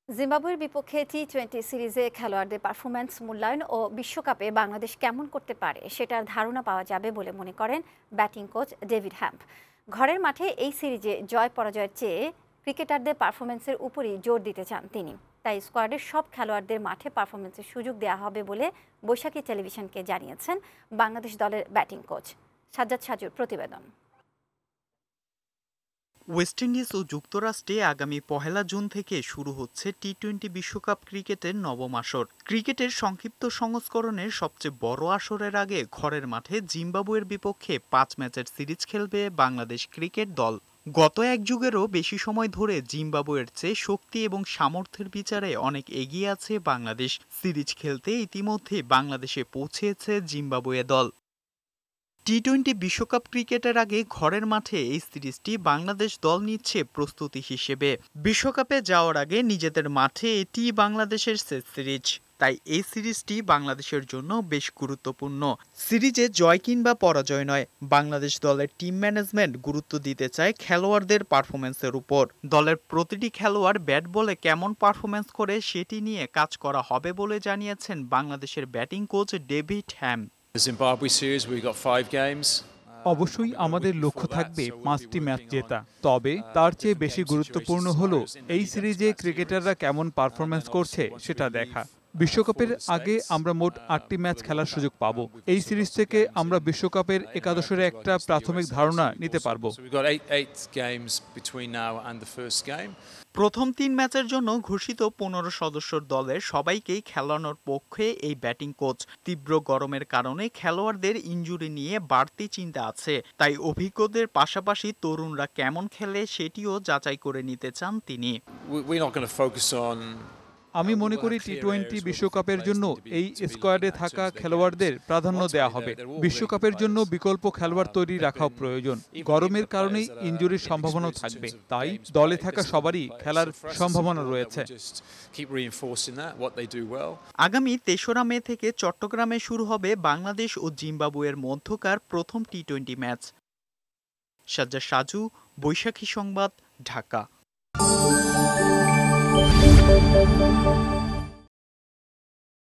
জিম্বাবুয়ের বিপক্ষে টি-20 সিরিজে খেলোয়াড়দের পারফরম্যান্স মূল্যায়ন ও বিশ্বকাপে বাংলাদেশ কেমন করতে পারে সেটার ধারণা পাওয়া যাবে বলে মনে করেন ব্যাটিং কোচ ডেভিড হ্যাম্প। ঘরের মাঠে এই সিরিজে জয় পরাজয়ের চেয়ে ক্রিকেটারদের পারফরম্যান্সের উপরই জোর দিতে চান তিনি। তাই স্কোয়াডের সব খেলোয়াড়দের মাঠে পারফরম্যান্সের সুযোগ দেওয়া হবে বলে বৈশাখী টেলিভিশনকে জানিয়েছেন বাংলাদেশ দলের ব্যাটিং কোচ। সাজ্জাদ সাজুর প্রতিবেদন। ওয়েস্ট ইন্ডিজ ও যুক্তরাষ্ট্রে আগামী ১ জুন থেকে শুরু হচ্ছে টি-20 বিশ্বকাপ ক্রিকেটের নবম আসর। ক্রিকেটের সংক্ষিপ্ত সংস্করণের সবচেয়ে বড় আসরের আগে ঘরের মাঠে জিম্বাবুয়ের বিপক্ষে ৫ ম্যাচের সিরিজ খেলবে বাংলাদেশ ক্রিকেট দল। গত এক যুগেরও বেশি সময় ধরে জিম্বাবুয়ের চেয়ে শক্তি এবং সামর্থ্যের বিচারে অনেক এগিয়ে আছে বাংলাদেশ। সিরিজ খেলতে ইতিমধ্যে বাংলাদেশে পৌঁছেছে জিম্বাবুয়ে দল। টি-20 বিশ্বকাপ ক্রিকেটের আগে ঘরের মাঠে এই সিরিজটি বাংলাদেশ দল নিচ্ছে প্রস্তুতি হিসেবে। বিশ্বকাপে যাওয়ার আগে নিজেদের মাঠে এটি বাংলাদেশের শেষ সিরিজ, তাই এই সিরিজটি বাংলাদেশের জন্য বেশ গুরুত্বপূর্ণ। সিরিজে জয় কিংবা পরাজয় নয়, বাংলাদেশ দলের টিম ম্যানেজমেন্ট গুরুত্ব দিতে চায় খেলোয়াড়দের পারফরমেন্সের উপর। দলের প্রতিটি খেলোয়াড় ব্যাট বলে কেমন পারফরমেন্স করে সেটি নিয়ে কাজ করা হবে বলে জানিয়েছেন বাংলাদেশের ব্যাটিং কোচ ডেভিড হ্যাম্প। অবশ্যই আমাদের লক্ষ্য থাকবে ৫টি ম্যাচ জেতা, তবে তার চেয়ে বেশি গুরুত্বপূর্ণ হলো এই সিরিজে ক্রিকেটাররা কেমন পারফরমেন্স করছে সেটা দেখা। বিশ্বকাপের আগে আমরা মোট ৮টি ম্যাচ খেলার সুযোগ পাব। এই সিরিজ থেকে আমরা বিশ্বকাপের একাদশের একটা প্রাথমিক ধারণা নিতে পারব। প্রথম ৩ ম্যাচের জন্য ঘোষিত ১৫ সদস্যর দলের সবাইকেই খেলানোর পক্ষে এই ব্যাটিং কোচ। তীব্র গরমের কারণে খেলোয়াড়দের ইনজুরি নিয়ে বাড়তি চিন্তা আছে, তাই অভিজ্ঞদের পাশাপাশি তরুণরা কেমন খেলে সেটিও যাচাই করে নিতে চান তিনি। আমি মনে করি টি-20 বিশ্বকাপের জন্য এই স্কোয়াডে থাকা খেলোয়াড়দের প্রাধান্য দেওয়া হবে। বিশ্বকাপের জন্য বিকল্প খেলোয়াড় তৈরি রাখা প্রয়োজন। গরমের কারণেই ইনজুরির সম্ভাবনা থাকবে, তাই দলে থাকা সবারই খেলার সম্ভাবনা রয়েছে। আগামী ৩রা মে থেকে চট্টগ্রামে শুরু হবে বাংলাদেশ ও জিম্বাবুয়ের মধ্যকার প্রথম টি-20 ম্যাচ। সাজ্জাদ সাজু, বৈশাখী সংবাদ, ঢাকা।